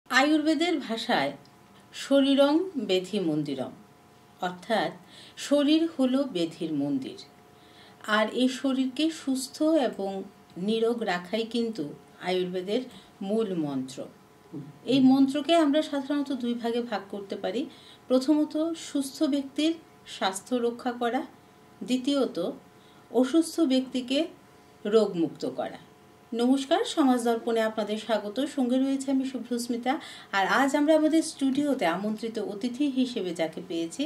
আয়ুর্বেদের ভাষায় শরীরং বেধি মন্দিরম, অর্থাৎ শরীর হলো বেধির মন্দির। আর এই শরীরকে সুস্থ এবং নিরোগ রাখাই কিন্তু আয়ুর্বেদের মূল মন্ত্র। এই মন্ত্রকে আমরা সাধারণত দুই ভাগে ভাগ করতে পারি। প্রথমত সুস্থ ব্যক্তির স্বাস্থ্য রক্ষা করা, দ্বিতীয়ত অসুস্থ ব্যক্তিকে রোগমুক্ত করা। নমস্কার, সমাজ দর্পণে আপনাদের স্বাগত। সঙ্গে রয়েছে আমি শুভ্রস্মিতা। আর আজ আমরা আমাদের স্টুডিওতে আমন্ত্রিত অতিথি হিসেবে যাকে পেয়েছি,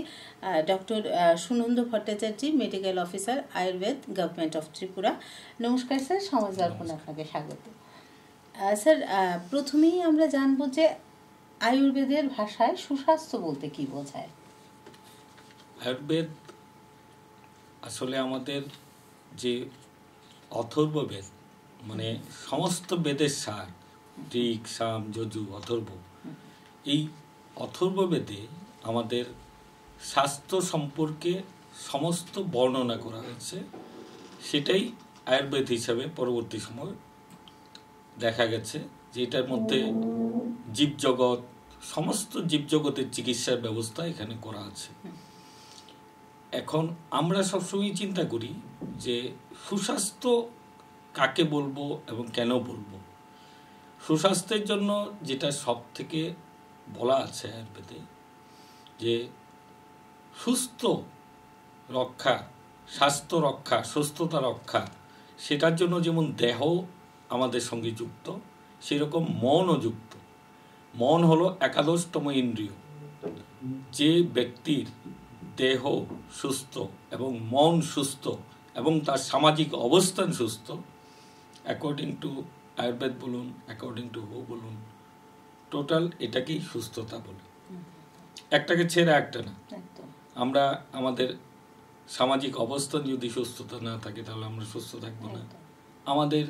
doctor Sunanda Bhattacharya, medical officer, Ayurveda, government of Tripura. নমস্কার স্যার, সমাজ দর্পণে আপনাকে স্বাগত। স্যার, প্রথমেই আমরা জানবো যে আয়ুর্বেদের ভাষায় সুস্বাস্থ্য বলতে কি বোঝায়? আয়ুর্বেদ আসলে আমাদের যে অথর্ববেদ, মানে সমস্ত বেদের সার, ঋক, সাম, যজু, অথর্ব, এই অথর্ববেদে আমাদের স্বাস্থ্য সম্পর্কে সমস্ত বর্ণনা করা হয়েছে। সেটাই আয়ুর্বেদ হিসাবে পরবর্তী সময় দেখা গেছে যে এটার মধ্যে জীবজগৎ, সমস্ত জীবজগতের চিকিৎসার ব্যবস্থা এখানে করা আছে। এখন আমরা সবসময় চিন্তা করি যে সুস্বাস্থ্য কাকে বলবো এবং কেন বলবো। সুস্বাস্থ্যের জন্য যেটা সব থেকে বলা আছে আয়ুর্বেদে, যে সুস্থ রক্ষা, স্বাস্থ্য রক্ষা, সুস্থতা রক্ষা, সেটার জন্য যেমন দেহ আমাদের সঙ্গে যুক্ত, সেরকম মনও যুক্ত। মন হলো একাদশতম ইন্দ্রিয়। যে ব্যক্তির দেহ সুস্থ এবং মন সুস্থ এবং তার সামাজিক অবস্থান সুস্থ, অ্যাকর্ডিং টু আয়ুর্বেদ বলুন, অ্যাকর্ডিং টু হু বলুন, টোটাল এটাকেই সুস্থতা বলে। একটাকে ছেড়ে একটা না। আমরা আমাদের সামাজিক অবস্থান যদি সুস্থতা না থাকে তাহলে আমরা সুস্থ থাকবো না। আমাদের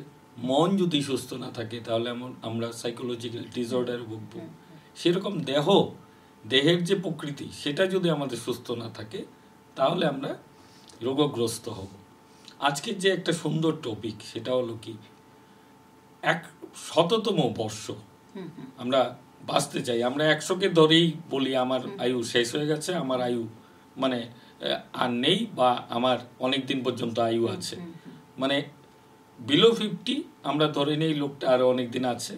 মন যদি সুস্থ না থাকে তাহলে আমরা সাইকোলজিক্যাল ডিসঅর্ডারে ভুগবো। সেরকম দেহের যে প্রকৃতি, সেটা যদি আমাদের সুস্থ না থাকে তাহলে আমরা রোগগ্রস্ত হব। আজকের যে একটা সুন্দর টপিক, সেটা হলো কি, 100তম বর্ষ আমরা বাঁচতে চাই। আমরা 100কে ধরেই বলি আমার আয়ু শেষ হয়ে গেছে, আমার আয়ু মানে আর নেই, বা আমার অনেক দিন পর্যন্ত আয়ু আছে। মানে বিলো 50 আমরা ধরে নেই লোকটা আরো অনেক দিন আছে,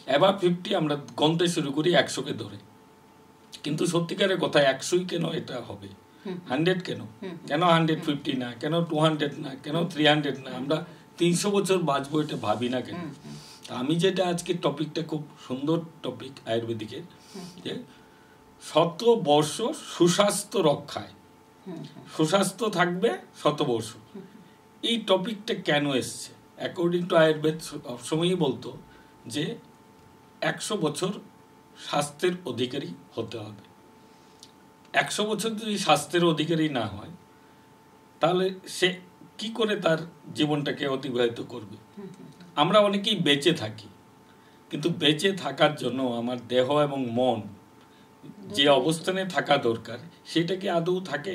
অ্যাবাভ 50 আমরা গণতে শুরু করি 100কে ধরে। কিন্তু সত্যিকারের কথা 100ই কেন এটা হবে? 100 কেন? কেন 150 না? কেন 200 না? কেন 300 না? আমরা 300 বছর বাঁচবো এটা ভাবি না কেন? আমি যেটা আজকে টপিকটা, খুব সুন্দর টপিক আয়ুর্বেদিকের, যে 100 বর্ষ সুস্বাস্থ্য রক্ষায়, সুস্বাস্থ্য থাকবে 100 বর্ষ। এই টপিকটা কেন এসছে? অ্যাকর্ডিং টু আয়ুর্বেদ সবসময়ই বলতো যে 100 বছর স্বাস্থ্যের অধিকারী হতে হবে। 100 বছর যদি স্বাস্থ্যের অধিকারী না হয় তাহলে সে কি করে তার জীবনটাকে অতিবাহিত করবে? আমরা অনেকেই বেঁচে থাকি, কিন্তু বেঁচে থাকার জন্য আমার দেহ এবং মন যে অবস্থানে থাকা দরকার সেটা কি আদৌ থাকে?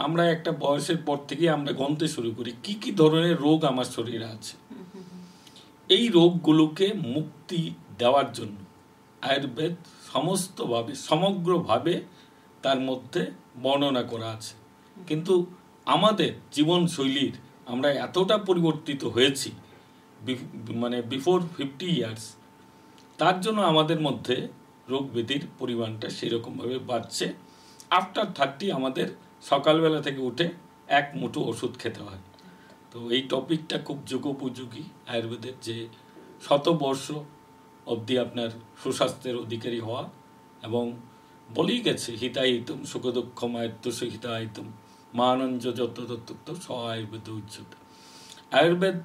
আমরা একটা বয়সের পর থেকে আমরা গণতে শুরু করি কি কি ধরনের রোগ আমার শরীরে আছে। এই রোগগুলোকে মুক্তি দেওয়ার জন্য আয়ুর্বেদ সমস্তভাবে, সমগ্রভাবে তার মধ্যে বর্ণনা করা আছে। কিন্তু আমাদের জীবনশৈলীর আমরা এতটা পরিবর্তিত হয়েছি, মানে বিফোর 50 ইয়ার্স, তার জন্য আমাদের মধ্যে রোগ ব্যাধির পরিমাণটা সেরকমভাবে বাড়ছে। আফটার 30 আমাদের সকালবেলা থেকে উঠে এক মুঠো ওষুধ খেতে হয়। তো এই টপিকটা খুব যুগোপযোগী আয়ুর্বেদের, যে 100 বর্ষ অবধি আপনার সুস্বাস্থ্যের অধিকারী হওয়া। এবং বলেই গেছে, হিতাহিতম সুখ দুঃখম আয়ত্তস হিতাহিতম মানঞ্জ যত তত্ত্ব স আয়ুর্বেদ উচ্চতে। আয়ুর্বেদ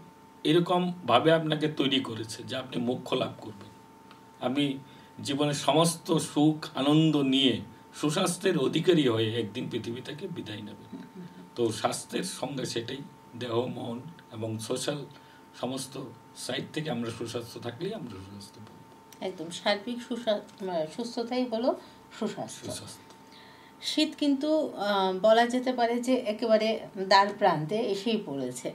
এরকমভাবে আপনাকে তৈরি করেছে যে আপনি মোক্ষ লাভ করবেন। আপনি জীবনের সমস্ত সুখ আনন্দ নিয়ে সুস্বাস্থ্যের অধিকারী হয়ে একদিন পৃথিবী থেকে বিদায় নেবেন। তো স্বাস্থ্যের সঙ্গে সেটাই, দেহ, মন এবং সোশ্যাল সমস্ত সাইড থেকে আমরা সুস্বাস্থ্য থাকলেই আমরা সুস্বাস্থ্য পাবো। একদম সার্বিক সুস্থতাই হলো সুস্বাস্থ্য। শীত কিন্তু বলা যেতে পারে যে একেবারে দ্বার প্রান্তে এসেই পড়েছে।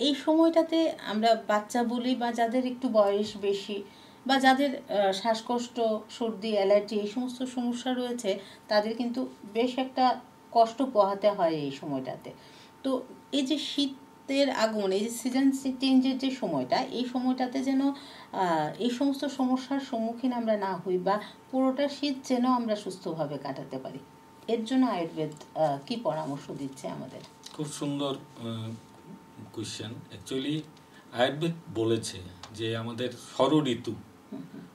এই সময়টাতে আমরা বাচ্চা বলি বা যাদের একটু বয়স বেশি, বা যাদের শ্বাসকষ্ট, সর্দি, অ্যালার্জি এই সমস্ত সমস্যা রয়েছে, তাদের কিন্তু বেশ একটা কষ্ট পোহাতে হয় এই সময়টাতে। তো এই যে শীতের আগমন, এই যে সিজন চেঞ্জের যে সময়টা, এই সময়টাতে যেন এই সমস্ত সমস্যার সম্মুখীন আমরা না হই, বা পুরোটা শীত যেন আমরা সুস্থভাবে কাটাতে পারি, এর জন্য আয়ুর্বেদ কি পরামর্শ দিচ্ছে আমাদের? খুব সুন্দর কোয়েশ্চেন। অ্যাকচুয়ালি আয়ুর্বেদ বলেছে যে আমাদের ষড়ঋতু,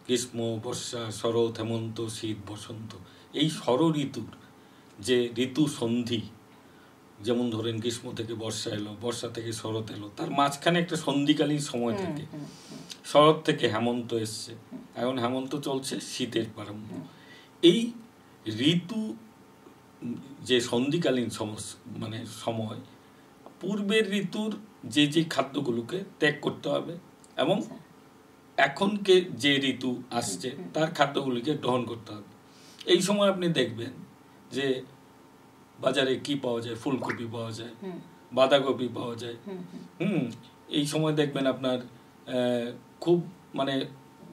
গ্রীষ্ম, বর্ষা, শরৎ, হেমন্ত, শীত, বসন্ত, এই ষড়ঋতুর যে ঋতু সন্ধি, যেমন ধরেন গ্রীষ্ম থেকে বর্ষা এলো, বর্ষা থেকে শরৎ এলো, তার মাঝখানে একটা সন্ধিকালীন সময় থাকে। শরৎ থেকে হেমন্ত এসছে, এখন হেমন্ত চলছে, শীতের প্রারম্ভ। এই ঋতু যে সন্ধিকালীন মানে সময়, পূর্বের ঋতুর যে যে খাদ্যগুলোকে ত্যাগ করতে হবে এবং এখনকে যে ঋতু আসছে তার খাদ্যগুলিকে গ্রহণ করতে হবে। এই সময় আপনি দেখবেন যে বাজারে কি পাওয়া যায়, ফুলকপি পাওয়া যায়, বাঁধাকপি পাওয়া যায়। এই সময় দেখবেন আপনার খুব মানে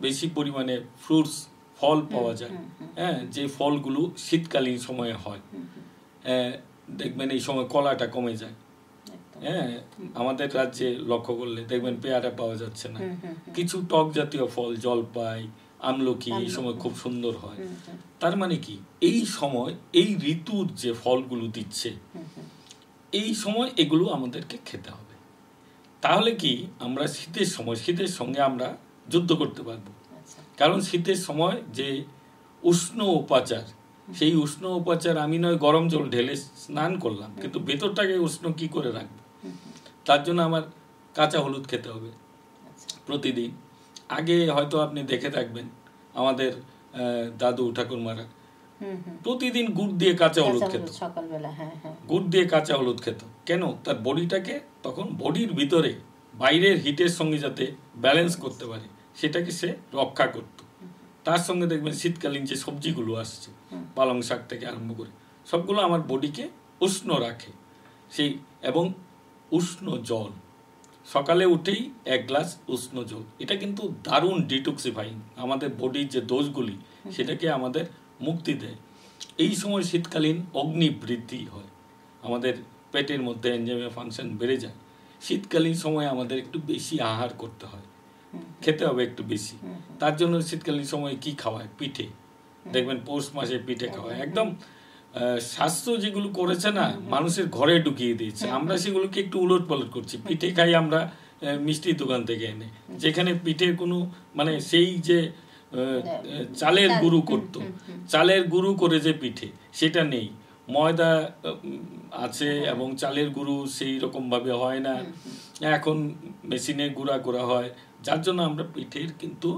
বেশি পরিমাণে ফ্রুটস, ফল পাওয়া যায়। হ্যাঁ, যে ফলগুলো শীতকালীন সময়ে হয়। দেখবেন এই সময় কলাটা কমে যায়। হ্যাঁ, আমাদের রাজ্যে লক্ষ্য করলে দেখবেন পেয়ারা পাওয়া যাচ্ছে না। কিছু টক জাতীয় ফল, জলপাই, আমলকি এই সময় খুব সুন্দর হয়। তার মানে কি, এই সময় এই ঋতুর যে ফলগুলো দিচ্ছে, এই সময় এগুলো আমাদেরকে খেতে হবে। তাহলে কি আমরা শীতের সময়, শীতের সঙ্গে আমরা যুদ্ধ করতে পারবো। কারণ শীতের সময় যে উষ্ণ উপাচার, সেই উষ্ণ উপাচার আমি নয় গরম জল ঢেলে স্নান করলাম, কিন্তু ভেতরটাকে উষ্ণ কি করে রাখবো? তার জন্য আমার কাঁচা হলুদ খেতে হবে প্রতিদিন। আগে হয়তো আপনি দেখে থাকবেন আমাদের দাদু ঠাকুরমারা প্রতিদিন গুড় দিয়ে কাঁচা হলুদ খেত, গুড় দিয়ে কাঁচা হলুদ খেত। কেন? তার বডিটাকে তখন বডির ভিতরে বাইরের হিটের সঙ্গে যাতে ব্যালেন্স করতে পারে, সেটাকে সে রক্ষা করত। তার সঙ্গে দেখবেন শীতকালীন যে সবজিগুলো আসছে, পালং শাক থেকে আরম্ভ করে সবগুলো আমার বডিকে উষ্ণ রাখে। সেই এবং উষ্ণ জল, সকালে উঠেই 1 গ্লাস উষ্ণ জল, এটা কিন্তু দারুণ ডিটক্সিফাইং, আমাদের বডির যে দোষগুলি সেটাকে আমাদের মুক্তি দেয়। এই সময় শীতকালীন অগ্নি বৃদ্ধি হয়, আমাদের পেটের মধ্যে এনজাইমের ফাংশন বেড়ে যায়। শীতকালীন সময় আমাদের একটু বেশি আহার করতে হয়, খেতে হবে একটু বেশি। তার জন্য শীতকালীন সময় কি খাওয়ায়? পিঠে। দেখবেন পৌষ মাসে পিঠে খাওয়ায়। একদম স্বাস্থ্য যেগুলো করেছে না, মানুষের ঘরে ঢুকিয়ে দিয়েছে। আমরা সেগুলোকে একটু উলট পালট করছি। পিঠে খাই আমরা মিষ্টির দোকান থেকে এনে, যেখানে পিঠের কোনো মানে সেই যে চালের গুঁড়ো করতো, চালের গুঁড়ো করে যে পিঠে, সেটা নেই। ময়দা আছে এবং চালের গুঁড়ো সেই রকম ভাবে হয় না, এখন মেশিনে গুঁড়া করা হয়। যার জন্য আমরা পিঠের কিন্তু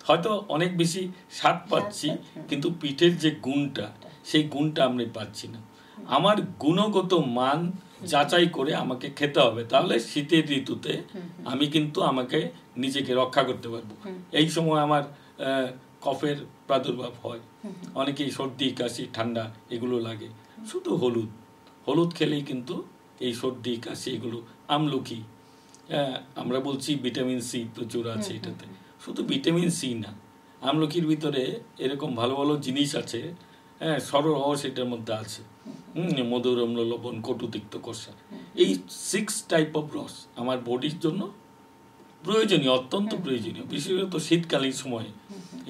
হয়তো অনেক বেশি স্বাদ পাচ্ছি, কিন্তু পিঠের যে গুণটা, সেই গুণটা আমরা পাচ্ছি না। আমার গুণগত মান যাচাই করে আমাকে খেতে হবে, তাহলে শীতের ঋতুতে আমি কিন্তু আমাকে নিজেকে রক্ষা করতে পারবো। এই সময় আমার কফের প্রাদুর্ভাব হয়, অনেকেই সর্দি, কাশি, ঠান্ডা এগুলো লাগে। শুধু হলুদ, হলুদ খেলেই কিন্তু এই সর্দি, কাশি এগুলো। আমলকি, আমরা বলছি ভিটামিন সি প্রচুর আছে এটাতে। শুধু ভিটামিন সি না, আমলকির ভিতরে এরকম ভালো ভালো জিনিস আছে। হ্যাঁ, সররস এটার মধ্যে আছে, মধুর, অম্ল, লবণ, কটু, তিক্ত, কষা। এই 6 টাইপ অফ রস আমার বডির জন্য প্রয়োজনীয়, অত্যন্ত প্রয়োজনীয়, বিশেষত শীতকালীন সময়ে।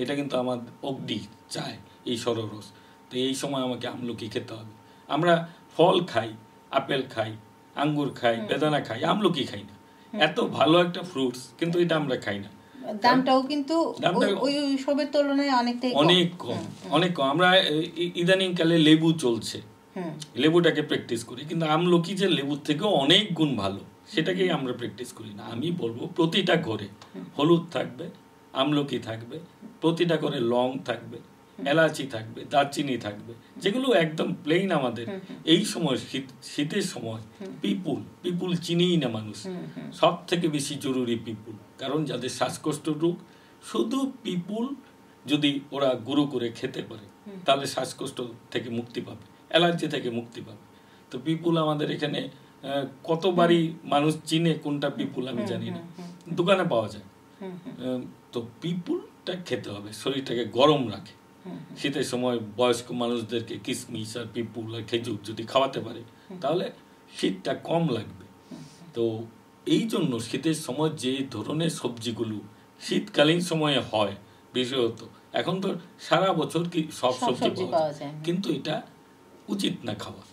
এটা কিন্তু আমার অগ্নি চায়, এই সররস। তো এই সময় আমাকে আমলকি খেতে হবে। আমরা ফল খাই, আপেল খাই, আঙ্গুর খাই, বেদানা খাই, আমলকি খাই না। এত ভালো একটা ফ্রুটস, কিন্তু এটা আমরা খাই না। দামটাও কিন্তু ওই সবের তুলনায় অনেক কম, অনেক কম। আমরা ইদানিং কালে লেবু চলছে, লেবুটাকে প্র্যাকটিস করি, কিন্তু আমলকি যে লেবুর থেকেও অনেক গুণ ভালো, সেটাকেই আমরা প্র্যাকটিস করি না। আমি বলবো প্রতিটা ঘরে হলুদ থাকবে, আমলকি থাকবে, প্রতিটা ঘরে লং থাকবে, এলাচি থাকবে, দারচিনি থাকবে, যেগুলো একদম প্লেন আমাদের। এই সময় শীতের সময় পিপুল চিনিই না মানুষ। সব থেকে বেশি জরুরি পিপুল, কারণ যাদের শ্বাসকষ্ট রোগ, শুধু পিপুল যদি ওরা গুঁড়ো করে খেতে পারে, তাহলে শ্বাসকষ্ট থেকে মুক্তি পাবে, অ্যালার্জি থেকে মুক্তি পাবে। তো পিপুল আমাদের এখানে কতবারই মানুষ চিনে কোনটা পিপুল আমি জানি না, দোকানে পাওয়া যায়। তো পিপুল খাবারটা খেতে হবে, শরীরটাকে গরম রাখে। শীতের সময় বয়স্ক মানুষদেরকে কিশমিশ আর পিপুল আর খেজুর যদি খাওয়াতে পারে তাহলে শীতটা কম লাগবে। তো এই জন্য শীতের সময় যে ধরনের সবজিগুলো শীতকালীন সময়ে হয়, বিশেষত এখন তো সারা বছর কি সব সবজি পাওয়া যায়, কিন্তু এটা উচিত না খাওয়া।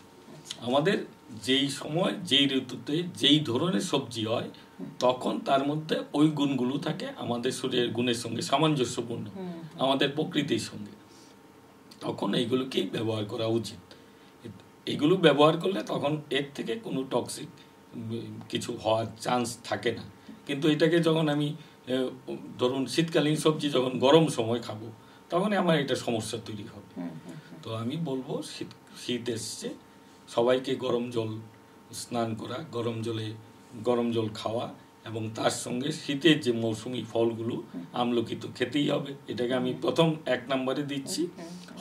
আমাদের যেই সময় যেই ঋতুতে যেই ধরনের সবজি হয় তখন তার মধ্যে ওই গুণগুলো থাকে আমাদের শরীরের গুণের সঙ্গে সামঞ্জস্যপূর্ণ, আমাদের প্রকৃতির সঙ্গে, তখন এইগুলোকে ব্যবহার করা উচিত। এগুলো ব্যবহার করলে তখন এর থেকে কোনো টক্সিক কিছু হওয়ার চান্স থাকে না। কিন্তু এটাকে যখন আমি ধরুন শীতকালীন সবজি যখন গরম সময় খাবো তখন আমার এটা সমস্যা তৈরি হবে। তো আমি বলবো শীত এসছে, সবাইকে গরম জল স্নান করা, গরম জল খাওয়া, এবং তার সঙ্গে শীতের যে মৌসুমি ফলগুলো, আমলকি তো খেতেই হবে, এটাকে আমি প্রথম 1 নম্বরে দিচ্ছি,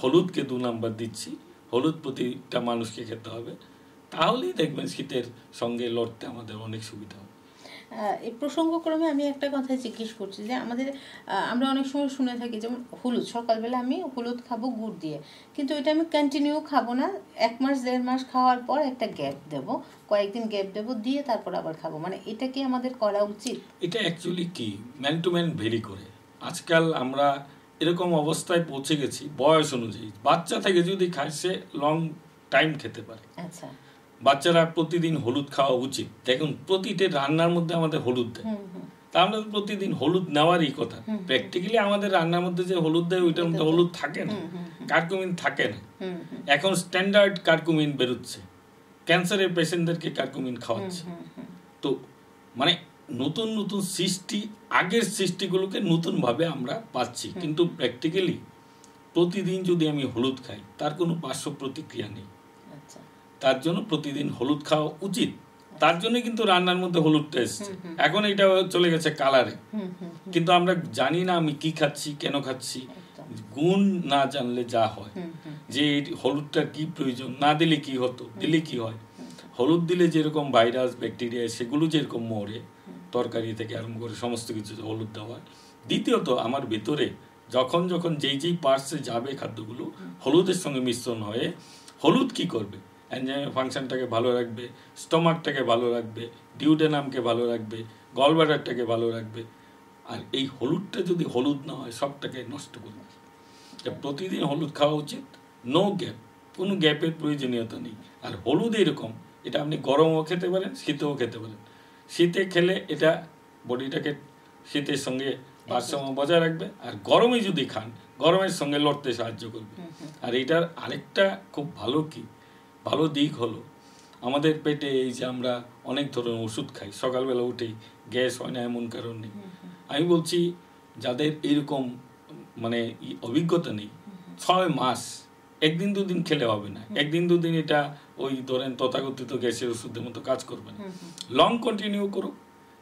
হলুদকে 2 নম্বর দিচ্ছি। হলুদ প্রতিটা মানুষকে খেতে হবে, তাহলেই দেখবেন শীতের সঙ্গে লড়তে আমাদের অনেক সুবিধা হবে। এই প্রসঙ্গক্রমে আমি একটা কথা জিজ্ঞেস করছি যে আমরা অনেক সময় শুনে থাকি যেমন হলুদ, সকালবেলা আমি হলুদ খাবো গুড় দিয়ে, কিন্তু এটা আমি কন্টিনিউ খাবো না, 1 মাস 1.5 মাস খাওয়ার পর একটা গ্যাপ দেবো, কয়েকদিন গ্যাপ দেবো, দিয়ে তারপর আবার খাবো, মানে এটা কি আমাদের করা উচিত? এটা অ্যাকচুয়ালি কি ম্যান টু ম্যান ভেরি করে। আজকাল আমরা এরকম অবস্থায় পৌঁছে গেছি বয়স অনুযায়ী, বাচ্চা থেকে যদি খায় সে লং টাইম খেতে পারে। আচ্ছা, বাচ্চারা প্রতিদিন হলুদ খাওয়া উচিত। দেখুন প্রতিটা রান্নার মধ্যে আমাদের হলুদ দেয়, তা আমরা প্রতিদিন হলুদ নেওয়ারই কথা। প্র্যাকটিক্যালি আমাদের রান্নার মধ্যে যে হলুদ দেয় ওইটার মধ্যে হলুদ থাকে না, কার্কুমিন থাকে না। এখন স্ট্যান্ডার্ড কার্কুমিন বেরোচ্ছে, ক্যান্সারের পেশেন্টদেরকে কার্কুমিন খাওয়াচ্ছে। তো মানে নতুন নতুন সৃষ্টি, আগের সৃষ্টিগুলোকে নতুনভাবে আমরা পাচ্ছি, কিন্তু প্র্যাকটিক্যালি প্রতিদিন যদি আমি হলুদ খাই তার কোনো পার্শ্ব প্রতিক্রিয়া নেই। তার জন্য প্রতিদিন হলুদ খাওয়া উচিত, তার জন্য কিন্তু রান্নার মধ্যে হলুদটা এসছে। এখন এটা চলে গেছে কালারে, কিন্তু আমরা জানি না আমি কি খাচ্ছি, কেন খাচ্ছি। গুণ না জানলে যা হয়, যে হলুদটা কি প্রয়োজন, না দিলে কি হতো, দিলে কি হয়। হলুদ দিলে যেরকম ভাইরাস ব্যাকটেরিয়া সেগুলো যেরকম মরে, তরকারি থেকে আরম্ভ করে সমস্ত কিছু হলুদ দেওয়া। দ্বিতীয়ত আমার ভেতরে যখন যখন যেই পার্টসে যাবে খাদ্যগুলো হলুদের সঙ্গে মিশ্রণ হয়ে, হলুদ কি করবে, এনজাইমের ফাংশনটাকে ভালো রাখবে, স্টোমাকটাকে ভালো রাখবে, ডিউডেনামকে ভালো রাখবে, গলব্লাডারটাকে ভালো রাখবে। আর এই হলুদটা যদি হলুদ না হয় সবটাকে নষ্ট করবে। প্রতিদিন হলুদ খাওয়া উচিত, নো গ্যাপ, কোনো গ্যাপের প্রয়োজনীয়তা নেই। আর হলুদ এরকম, এটা আপনি গরমও খেতে পারেন, শীতেও খেতে পারেন। শীতে খেলে এটা বডিটাকে শীতের সঙ্গে ভারসাম্য বজায় রাখবে, আর গরমে যদি খান গরমের সঙ্গে লড়তে সাহায্য করবে। আর এটার আরেকটা খুব ভালো দিক হলো আমাদের পেটে এই যে আমরা অনেক ধরনের ওষুধ খাই, সকালবেলা উঠেই গ্যাস হয় না এমন কারণ নেই। আমি বলছি যাদের এরকম মানে অভিজ্ঞতা নেই, 6 মাস 1 দিন 2 দিন খেলে হবে না, 1 দিন 2 দিন এটা ওই ধরেন তথাকথিত গ্যাসের ওষুধের মতো কাজ করবে না। লং কন্টিনিউ করো,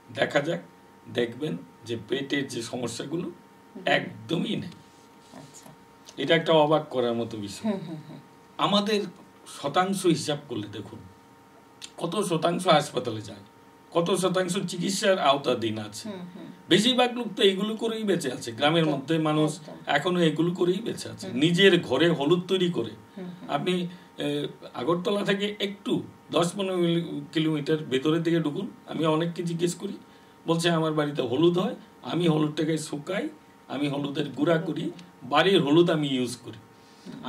দেখা যাক, দেখবেন যে পেটের যে সমস্যাগুলো একদমই নেই। এটা একটা অবাক করার মতো বিষয়। আমাদের শতাংশ হিসাব করলে দেখুন কত শতাংশ হাসপাতালে যায়, কত শতাংশ চিকিৎসার আওতাধীন আছে। বেশিরভাগ লোক তো এইগুলো করেই বেঁচে আছে, গ্রামের মধ্যে মানুষ এখনো এগুলো করেই বেঁচে আছে, নিজের ঘরে হলুদ তৈরি করে। আপনি আগরতলা থেকে একটু 10-15 কিলোমিটার ভেতরের দিকে ঢুকুন, আমি অনেককে জিজ্ঞেস করি, বলছে আমার বাড়িতে হলুদ হয়, আমি হলুদটাকে শুকাই, আমি হলুদের গুঁড়া করি, বাড়ির হলুদ আমি ইউজ করি।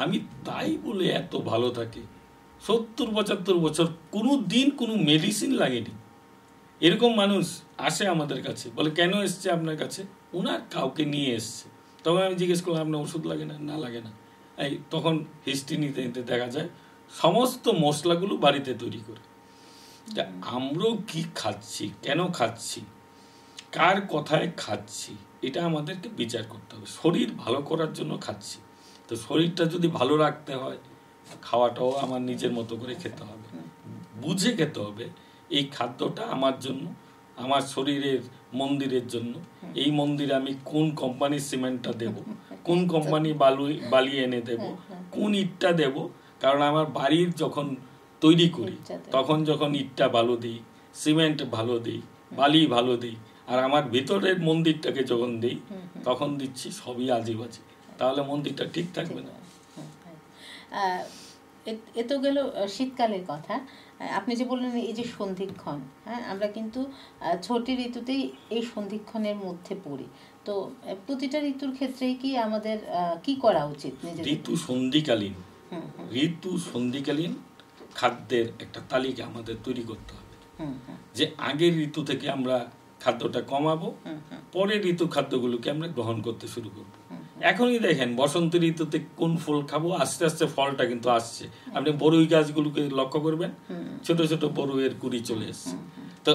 আমি তাই বলে এত ভালো থাকে, 70-75 বছর কোনো দিন কোনো মেডিসিন লাগেনি। এরকম মানুষ আসে আমাদের কাছে, বলে কেন এসছে আপনার কাছে, ওনার কাউকে নিয়ে এসছে। তখন আমি জিজ্ঞেস করলাম আপনার ওষুধ লাগে না? না লাগে না। এই তখন হিস্ট্রি নিতে নিতে দেখা যায় সমস্ত মশলাগুলো বাড়িতে তৈরি করে। আমরাও কি খাচ্ছি, কেন খাচ্ছি, কার কথায় খাচ্ছি, এটা আমাদেরকে বিচার করতে হবে। শরীর ভালো করার জন্য খাচ্ছি, তো শরীরটা যদি ভালো রাখতে হয় খাওয়াটাও আমার নিজের মতো করে খেতে হবে, বুঝে খেতে হবে। এই খাদ্যটা আমার জন্য, আমার শরীরের মন্দিরের জন্য। এই মন্দিরে আমি কোন কোম্পানির সিমেন্টটা দেব, কোন কোম্পানি বালি এনে দেব, কোন ইটটা দেব। কারণ আমার বাড়ির যখন তৈরি করি তখন যখন ইটটা ভালো দিই, সিমেন্ট ভালো দিই, বালি ভালো দিই, আর আমার ভিতরের মন্দিরটাকে যখন দিই তখন দিচ্ছি সবই আজিবাজি, তাহলে মন্দিরটা ঠিক থাকবে না। এ তো গেল শীতকালের কথা। আপনি যে বললেন এই যে সন্ধিক্ষণ, হ্যাঁ, আমরা কিন্তু ছোটি ঋতুতেই এই সন্ধিক্ষণের মধ্যে পড়ি। তো প্রতিটা ঋতুর ক্ষেত্রেই কি আমাদের কি করা উচিত? ঋতু সন্ধিকালীন খাদ্যের একটা তালিকা আমাদের তৈরি করতে হবে, যে আগের ঋতু থেকে আমরা খাদ্যটা কমাবো, পরের ঋতু খাদ্যগুলোকে আমরা গ্রহণ করতে শুরু করবো। এখনই দেখেন বসন্ত ঋতুতে কোন ফল খাবো, আস্তে আস্তে ফলটা কিন্তু আসছে। আপনি বড়ই গাছগুলোকে লক্ষ্য করবেন, ছোট ছোট বড়ইয়ের কুড়ি চলে এসছে। তো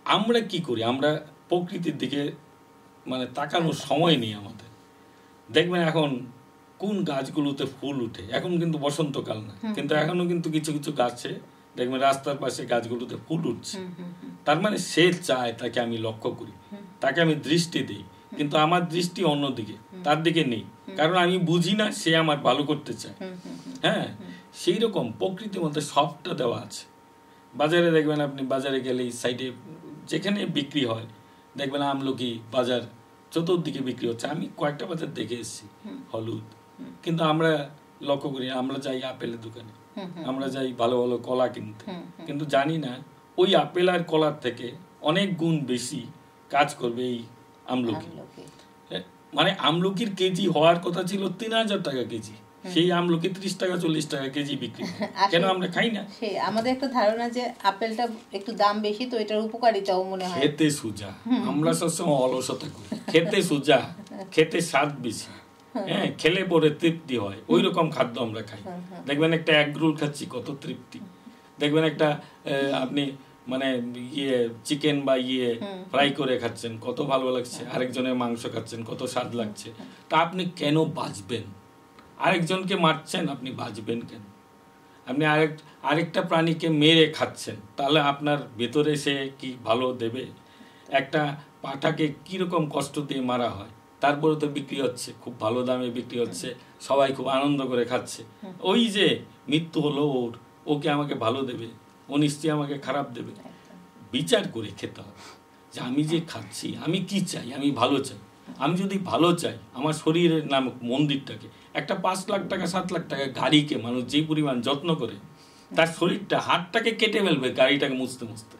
আমরা কি করি, আমরা প্রকৃতির দিকে মানে তাকানোর সময় নেই আমাদের। দেখবেন এখন কোন গাছগুলোতে ফুল উঠে, এখন কিন্তু বসন্তকাল না, কিন্তু এখনো কিন্তু কিছু কিছু গাছে দেখবেন রাস্তার পাশে গাছগুলোতে ফুল উঠছে। তার মানে সে চায়, তাকে আমি লক্ষ্য করি, তাকে আমি দৃষ্টি দিই, কিন্তু আমার দৃষ্টি অন্যদিকে, তার দিকে নেই, কারণ আমি বুঝি না সে আমার ভালো করতে চায়। হ্যাঁ, সেই রকম প্রকৃতির মধ্যে সবটা দেওয়া আছে। বাজারে দেখবেন, আপনি বাজারে গেলেই সাইডে যেখানে বিক্রি হয় দেখবেন আমলকি বাজার চতুর্দিকে বিক্রি হচ্ছে। আমি কয়েকটা বাজার দেখে এসেছি হলুদ, কিন্তু আমরা লক্ষ্য করি, আমরা যাই আপেলের দোকানে, আমরা যাই ভালো ভালো কলা কিনতে, কিন্তু জানি না ওই আপেল আর কলার থেকে অনেক গুণ বেশি কাজ করবে এই আমলকি। মানে আমলকির কেজি হওয়ার কথা ছিল ৩,০০০ টাকা কেজি, সেই আমলকি ৩০ টাকা ৪০ টাকা কেজি বিক্রি। কেন আমরা খাই না? আমাদের একটা ধারণা যে আপেলটা একটু দাম বেশি, তো এটার উপকারিতাও মনে হয়। খেতে সুজা, আমরা সবসময় অলসতা করি, খেতে সুজা, খেতে স্বাদ বেশি, হ্যাঁ, খেলে পরে তৃপ্তি হয়, ওই রকম খাদ্য আমরা খাই। দেখবেন একটা এগ রোল খাচ্ছি, কত তৃপ্তি। দেখবেন একটা আপনি মানে চিকেন বা ফ্রাই করে খাচ্ছেন, কত ভালো লাগছে। আরেকজনের মাংস খাচ্ছেন, কত স্বাদ লাগছে। তা আপনি কেন বাঁচবেন? আরেকজনকে মারছেন, আপনি বাঁচবেন কেন? আপনি আরেকটা প্রাণীকে মেরে খাচ্ছেন, তাহলে আপনার ভেতরে সে কি ভালো দেবে? একটা পাঠাকে কিরকম কষ্ট দিয়ে মারা হয়, তারপরে তো বিক্রি হচ্ছে, খুব ভালো দামে বিক্রি হচ্ছে, সবাই খুব আনন্দ করে খাচ্ছে। ওই যে মৃত্যু হলো ওর, ওকে আমাকে ভালো দেবে? ও নিশ্চয়ই আমাকে খারাপ দেবে। বিচার করে খেতে হবে যে আমি যে খাচ্ছি, আমি কি চাই, আমি ভালো চাই। আমি যদি ভালো চাই, আমার শরীরের নামক মন্দিরটাকে, একটা ৫ লাখ টাকা ৭ লাখ টাকা গাড়িকে মানুষ যে পরিমাণ যত্ন করে, তার শরীরটা হাতটাকে কেটে ফেলবে গাড়িটাকে মুছতে মুছতে,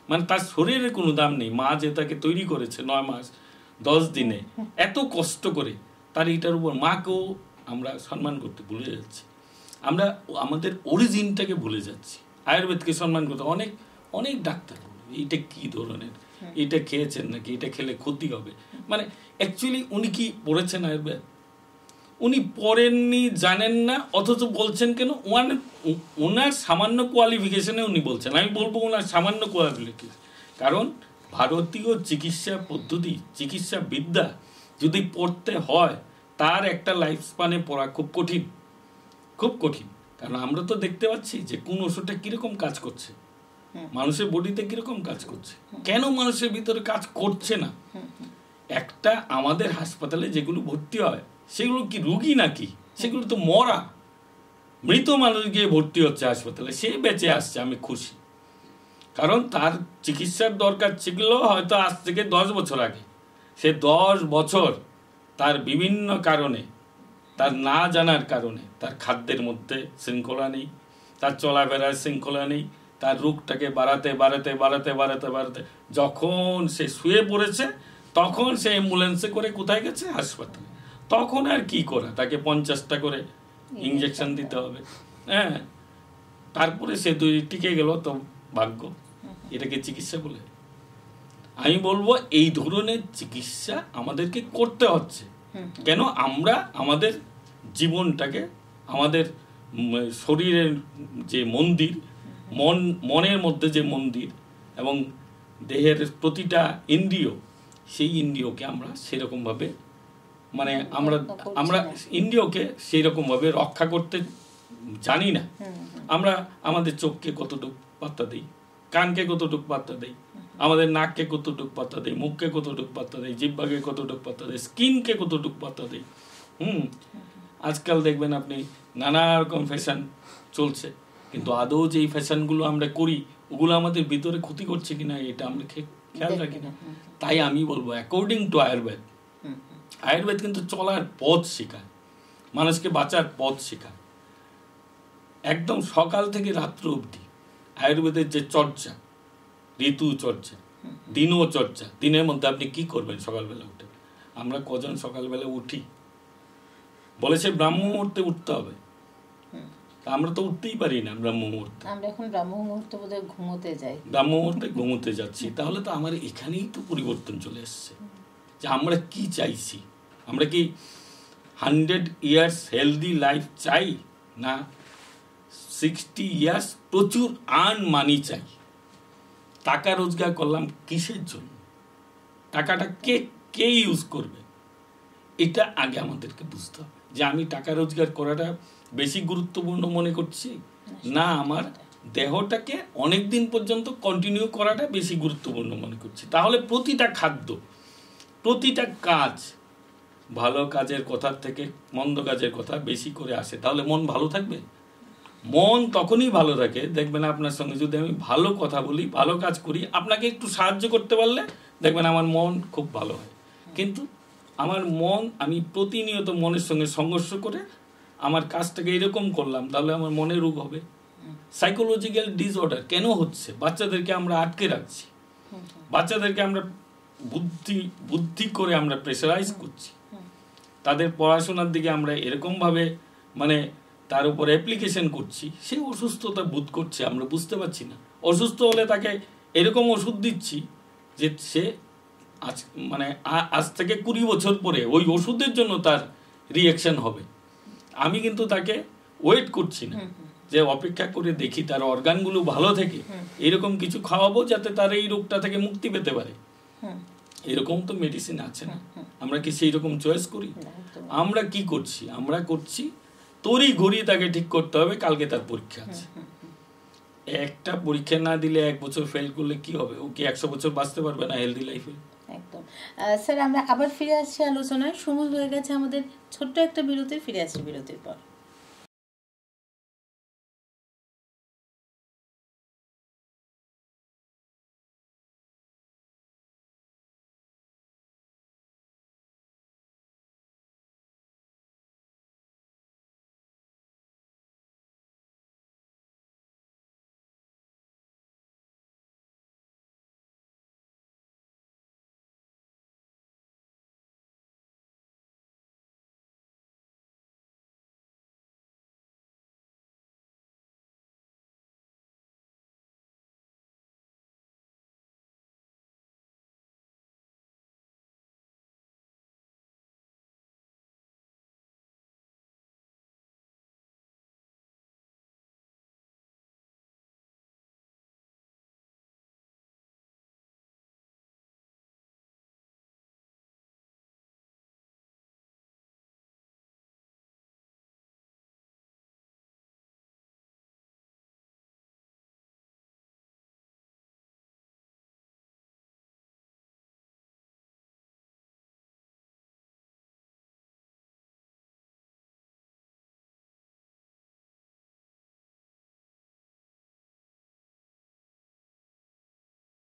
মানে তার শরীরের কোনো দাম নেই। মা যে তাকে তৈরি করেছে ৯ মাস ১০ দিনে এত কষ্ট করে, তার এটার উপর মাকেও আমরা সম্মান করতে ভুলে যাচ্ছি। আমরা আমাদের অরিজিনটাকে ভুলে যাচ্ছি। আয়ুর্বেদকে সম্মান করতে অনেক অনেক ডাক্তার বলে এইটা কি ধরনের, এটা খেয়েছেন নাকি, এটা খেলে ক্ষতি হবে। মানে অ্যাকচুয়ালি উনি কি পড়েছেন আয়ুর্বেদ? উনি পড়েননি, জানেন না, অথচ বলছেন কেন? ওনার সামান্য কোয়ালিফিকেশনে উনি বলছেন। আমি বলবো ওনার সামান্য কোয়ালিফিকেশন, কারণ ভারতীয় চিকিৎসা পদ্ধতি, চিকিৎসা বিদ্যা যদি পড়তে হয়, তার একটা লাইফ স্পানে পড়া খুব কঠিন, খুব কঠিন। কারণ আমরা তো দেখতে পাচ্ছি যে কোন ওষুধটা কিরকম কাজ করছে, মানুষের বডিতে কিরকম কাজ করছে, কেন মানুষের ভিতরে কাজ করছে না। একটা আমাদের হাসপাতালে যেগুলো ভর্তি হয় সেগুলো কি রুগী নাকি? সেগুলো তো মরা মৃত মানুষ গিয়ে ভর্তি হচ্ছে হাসপাতালে, সে বেঁচে আসছে, আমি খুশি। কারণ তার চিকিৎসার দরকার ছিল হয়তো আজ থেকে 10 বছর আগে। সে 10 বছর তার বিভিন্ন কারণে, তার না জানার কারণে, তার খাদ্যের মধ্যে শৃঙ্খলা নেই, তার চলাফেরার শৃঙ্খলা নেই, তার রোগটাকে বাড়াতে বাড়াতে বাড়াতে বাড়াতে বাড়াতে যখন সে শুয়ে পড়েছে, তখন সে অ্যাম্বুলেন্সে করে কোথায় গেছে? হাসপাতালে। তখন আর কি করা, তাকে 50টা করে ইঞ্জেকশন দিতে হবে, হ্যাঁ, তারপরে সে টিকে গেল, তো ভাগ্য। এটাকে চিকিৎসা বলে? আমি বলবো এই ধরনের চিকিৎসা আমাদেরকে করতে হচ্ছে। কেন? আমরা আমাদের জীবনটাকে, আমাদের শরীরের যে মন্দির, মনের মধ্যে যে মন্দির এবং দেহের প্রতিটা ইন্দ্রিয়, সেই ইন্দ্রিয়কে আমরা সেরকমভাবে মানে আমরা ইন্দ্রিয়কে সেই রকমভাবে রক্ষা করতে জানি না। আমরা আমাদের চোখকে কতটুকু পাত্তা দিই, কানকে কতটুকু পাত্তা দেই, আমাদের নাককে কতটুকু পাত্তা দেই, মুখকে কতটুকু পাত্তা দেই, জিহ্বাকে কতটুকু পাত্তা দেই, স্কিনকে কতটুকু পাত্তা দেই। আজকাল দেখবেন আপনি নানা রকম ফ্যাশন চলছে, কিন্তু আদৌ যে এই ফ্যাশনগুলো আমরা করি ওগুলো আমাদের ভিতরে ক্ষতি করছে কিনা এটা আমরা খেয়াল রাখি না। তাই আমি বলবো অ্যাকর্ডিং টু আয়ুর্বেদ, আয়ুর্বেদ কিন্তু চলার পথ শেখায়, মানুষকে বাঁচার পথ শেখায়। একদম সকাল থেকে রাত্র অবধি আয়ুর্বেদের যে চর্চা, ঋতু চর্চা, দিনও চর্চা, দিনের মধ্যে আপনি কি করবেন সকালবেলা উঠে। আমরা কজন সকালবেলা উঠি? বলেছে ব্রাহ্ম মুহূর্তে উঠতে হবে, আমরা তো উঠতেই পারি না ব্রাহ্ম মুহূর্তে। আমরা এখন ব্রাহ্ম মুহূর্তে বোধহয় ঘুমোতে যাই, ব্রাহ্ম মুহূর্তে ঘুমোতে যাচ্ছি। তাহলে তো আমার এখানেই তো পরিবর্তন চলে এসছে যে আমরা কি চাইছি। আমরা কি 100 years হেলদি লাইফ চাই, না 60 years প্রচুর আর্ন মানি চাই? টাকা রোজগার করলাম কিসের জন্য? টাকাটা কে ইউজ করবে? এটা আগে আমাদেরকে বুঝতে হবে যে আমি টাকা রোজগার করাটা বেশি গুরুত্বপূর্ণ মনে করছি, না আমার দেহটাকে অনেক দিন পর্যন্ত কন্টিনিউ করাটা বেশি গুরুত্বপূর্ণ মনে করছি। তাহলে প্রতিটা খাদ্য, প্রতিটা কাজ, ভালো কাজের কথার থেকে মন্দ কাজের কথা বেশি করে আসে। তাহলে মন ভালো থাকবে? মন তখনই ভালো থাকে, দেখবেন আপনার সঙ্গে যদি আমি ভালো কথা বলি, ভালো কাজ করি, আপনাকে একটু সাহায্য করতে পারলে দেখবেন আমার মন খুব ভালো হয়। কিন্তু আমার মন, আমি প্রতিনিয়ত মনের সঙ্গে সংঘর্ষ করে আমার কাজটাকে এরকম করলাম, তাহলে আমার মনে রোগ হবে। সাইকোলজিক্যাল ডিসঅর্ডার কেন হচ্ছে? বাচ্চাদেরকে আমরা আটকে রাখছি, বাচ্চাদেরকে আমরা বুদ্ধি করে আমরা প্রেসারাইজ করছি, তাদের পড়াশোনার দিকে আমরা এরকমভাবে মানে তার উপর অ্যাপ্লিকেশন করছি, সে অসুস্থতা বোধ করছে, আমরা বুঝতে পারছি না। অসুস্থ হলে তাকে এরকম ওষুধ দিচ্ছি যে সে আজ থেকে 20 বছর পরে ওই ওষুধের জন্য তার রিঅ্যাকশন হবে। আমি কিন্তু তাকে ওয়েট করছি না, যে অপেক্ষা করে দেখি তার অর্গানগুলো ভালো থেকে এরকম কিছু খাওয়াবো যাতে তার এই রোগটা থেকে মুক্তি পেতে পারে। এরকম তো মেডিসিন আছে না। আমরা কি সেই রকম চয়েস করি? আমরা কি করছি? আমরা করছি তড়ি ঘড়ি তাকে ঠিক করতে হবে, কালকে তার পরীক্ষা আছে। একটা পরীক্ষা না দিলে 1 বছর ফেল করলে কি হবে? ও কি 100 বছর বাঁচতে পারবে না হেলদি লাইফে? একদম। স্যার, আমরা আবার ফিরে আসছি আলোচনায়। সময় হয়ে গেছে আমাদের ছোট্ট একটা বিরতি। ফিরে আসছি বিরতির পর।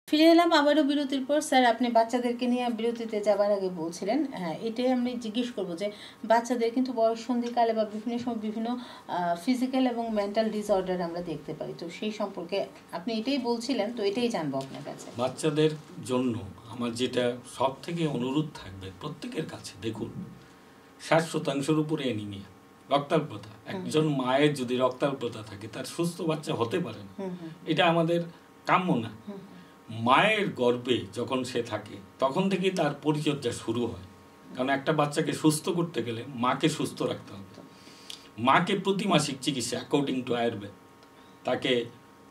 ফিরে এলাম আবারও বিরতির পর। স্যার, আপনি বাচ্চাদেরকে নিয়ে বিরতিতে যাবার আগে বলছিলেন, হ্যাঁ এটাই আমি জিজ্ঞেস করবো যে বাচ্চাদের কিন্তু বয়ঃসন্ধিকালে বা বিভিন্ন সময় বিভিন্ন ফিজিক্যাল এবং মেন্টাল ডিসঅর্ডার আমরা দেখতে পাই, তো সেই সম্পর্কে আপনি এটাই বলছিলেন, তো এটাই জানবো আপনার কাছে। বাচ্চাদের জন্য আমার যেটা সব থেকে অনুরোধ থাকবে প্রত্যেকের কাছে, দেখুন 60% উপরে অ্যানিমিয়া, রক্তাল্পতা। একজন মায়ের যদি রক্তাল্পতা থাকে তার সুস্থ বাচ্চা হতে পারে না, এটা আমাদের কাম্য না। মায়ের গর্ভে যখন সে থাকে তখন থেকেই তার পরিচর্যা শুরু হয়, কারণ একটা বাচ্চাকে সুস্থ করতে গেলে মাকে সুস্থ রাখতে হবে। মাকে প্রতি মাসিক চিকিৎসা অ্যাকর্ডিং টু আয়ুর্বেদ, তাকে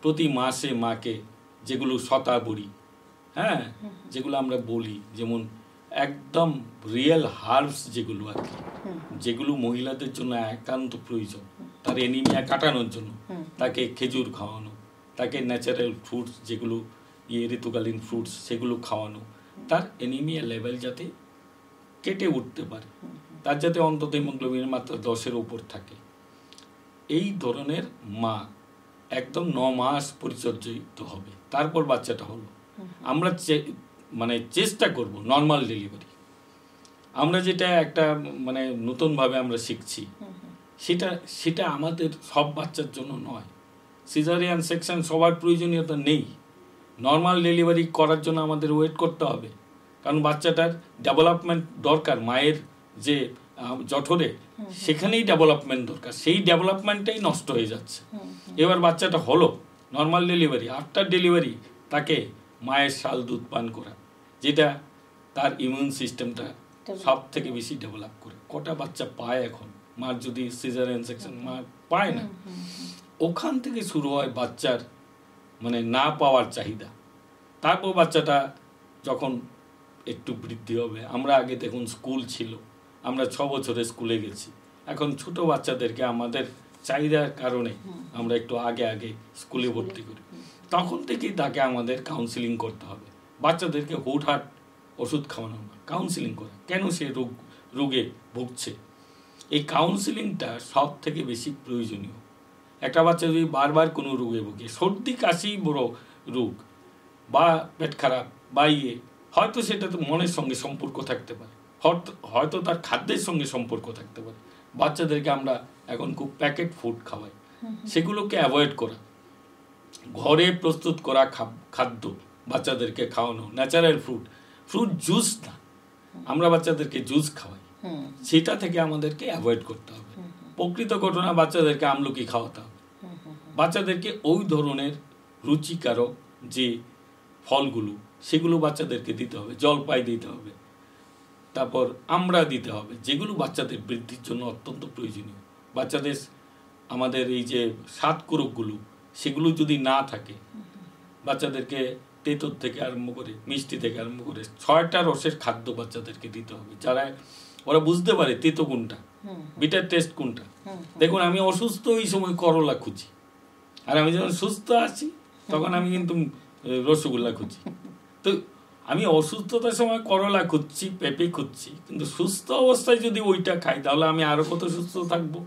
প্রতি মাসে মাকে যেগুলো শতাবরী, হ্যাঁ যেগুলো আমরা বলি, যেমন একদম রিয়েল হার্বস যেগুলো আর কি, যেগুলো মহিলাদের জন্য একান্ত প্রয়োজন তার অ্যানিমিয়া কাটানোর জন্য, তাকে খেজুর খাওয়ানো, তাকে ন্যাচারাল ফ্রুটস যেগুলো ঋতুকালীন ফ্রুটস সেগুলো খাওয়ানো, তার অ্যানিমিয়া লেভেল যাতে কেটে উঠতে পারে, তার যাতে অন্তত হিমোগ্লোবিনের মাত্রা 10-এর উপর থাকে। এই ধরনের মা একদম 9 মাস পরিচর্যিত হবে, তারপর বাচ্চাটা হলো। আমরা মানে চেষ্টা করব নর্মাল ডেলিভারি। আমরা যেটা একটা মানে নতুনভাবে আমরা শিখছি, সেটা আমাদের সব বাচ্চার জন্য নয়। সিজারিয়ান সেকশন সবার প্রয়োজনীয়তা নেই। নর্মাল ডেলিভারি করার জন্য আমাদের ওয়েট করতে হবে, কারণ বাচ্চাটার ডেভেলপমেন্ট দরকার। মায়ের যে জঠরে সেখানেই ডেভেলপমেন্ট দরকার, সেই ডেভেলপমেন্টটাই নষ্ট হয়ে যাচ্ছে। এবার বাচ্চাটা হলো নর্মাল ডেলিভারি, আফটার ডেলিভারি তাকে মায়ের শাল দুধ পান করা, যেটা তার ইমিউন সিস্টেমটা সব থেকে বেশি ডেভেলপ করে। কটা বাচ্চা পায় এখন মার যদি সিজারিয়ান সেকশন মা পায় না, ওখান থেকে শুরু হয় বাচ্চার মানে না পাওয়ার চাহিদা। তারপর বাচ্চাটা যখন একটু বৃদ্ধি হবে, আমরা আগে দেখুন স্কুল ছিল, আমরা 6 বছরে স্কুলে গেছি। এখন ছোট বাচ্চাদেরকে আমাদের চাহিদার কারণে আমরা একটু আগে আগে স্কুলে ভর্তি করি। তখন থেকেই তাকে আমাদের কাউন্সিলিং করতে হবে। বাচ্চাদেরকে হুটহাট ওষুধ খাওয়ানো না, কাউন্সিলিং করা, কেন সে রোগে ভুগছে। এই কাউন্সিলিংটা সব থেকে বেশি প্রয়োজনীয়। একটা বাচ্চা যদি বারবার কোনো রোগে ভুগে, সর্দি কাশি বড় রোগ বা পেট খারাপ বা হয়তো সেটা তো মনের সঙ্গে সম্পর্ক থাকতে পারে, হয়তো তার খাদ্যের সঙ্গে সম্পর্ক থাকতে পারে। বাচ্চাদেরকে আমরা এখন খুব প্যাকেট ফুড খাওয়াই, সেগুলোকে অ্যাভয়েড করা, ঘরে প্রস্তুত করা খাদ্য বাচ্চাদেরকে খাওয়ানো, ন্যাচারাল ফ্রুট জুস না, আমরা বাচ্চাদেরকে জুস খাওয়াই, সেটা থেকে আমাদেরকে অ্যাভয়েড করতে হবে। প্রকৃত ঘটনা, বাচ্চাদেরকে আমলকি খাওয়াতে হবে, বাচ্চাদেরকে ওই ধরনের রুচিকারক যে ফলগুলো সেগুলো বাচ্চাদেরকে দিতে হবে, জলপাই দিতে হবে, তারপর আমরা দিতে হবে, যেগুলো বাচ্চাদের বৃদ্ধির জন্য অত্যন্ত প্রয়োজনীয়। বাচ্চাদের আমাদের এই যে স্বাদকোরকগুলো সেগুলো যদি না থাকে, বাচ্চাদেরকে তেঁতুর থেকে আরম্ভ করে মিষ্টি থেকে আরম্ভ করে 6টা রসের খাদ্য বাচ্চাদেরকে দিতে হবে, যারা ওরা বুঝতে পারে তেতো কোনটা, বিটার টেস্ট কোনটা। দেখুন, আমি অসুস্থ ওই সময় করলা খুঁজি, আর আমি যখন সুস্থ আছি তখন আমি কিন্তু রসগোল্লা খুঁজি। তো আমি অসুস্থতার সময় করলা খুঁজছি, পেঁপে খুঁজছি, কিন্তু সুস্থ অবস্থায় যদি ওইটা খাই তাহলে আমি আরো কত সুস্থ থাকবো।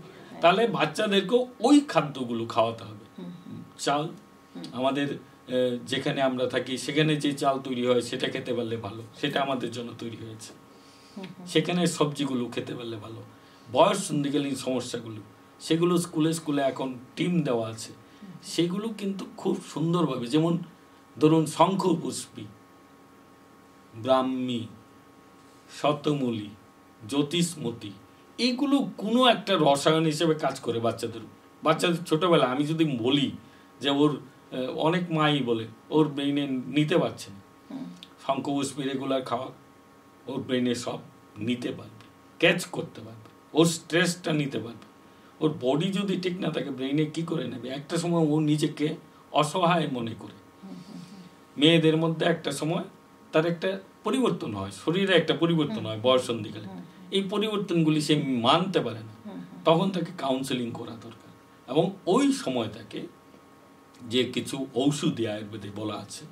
তাহলে বাচ্চাদেরকেও ওই খাদ্যগুলো খাওয়াতে হবে। চাল, আমাদের যেখানে আমরা থাকি সেখানে যে চাল তৈরি হয় সেটা খেতে পারলে ভালো, সেটা আমাদের জন্য তৈরি হয়েছে। সেখানে সবজিগুলো খেতে পারলে ভালো। বয়স সন্ধিকালীন সমস্যাগুলো সেগুলো স্কুলে এখন টিম দেওয়া আছে, সেগুলো কিন্তু খুব সুন্দরভাবে, যেমন ধরুন শঙ্খপুষ্পী, ব্রাহ্মী, শতমূলী, জ্যোতিষমতি, এইগুলো কোনো একটা রসায়ন হিসেবে কাজ করে বাচ্চাদের ছোটবেলা। আমি যদি বলি যে ওর অনেক মাই বলে ওর ব্রেইনে নিতে পারছে না, শঙ্খপুষ্পী রেগুলার খাওয়া, ওর ব্রেইনে সব নিতে পারবে, ক্যাচ করতে পারবে, ওর স্ট্রেসটা নিতে পারবে। ওর বডি যদি ঠিক না থাকে, ব্রেইনে কি করে নেবে? একটা সময় ও নিজেকে অসহায় মনে করে। মেয়েদের মধ্যে একটা সময় তার একটা পরিবর্তন হয়, শরীরে একটা পরিবর্তন হয় বয়ঃসন্ধিকালে, এই পরিবর্তনগুলি সে মানতে পারে না, তখন তাকে কাউন্সেলিং করা দরকার। এবং ওই সময় তাকে যে কিছু ঔষধি আয়ুর্বেদে বলা আছে,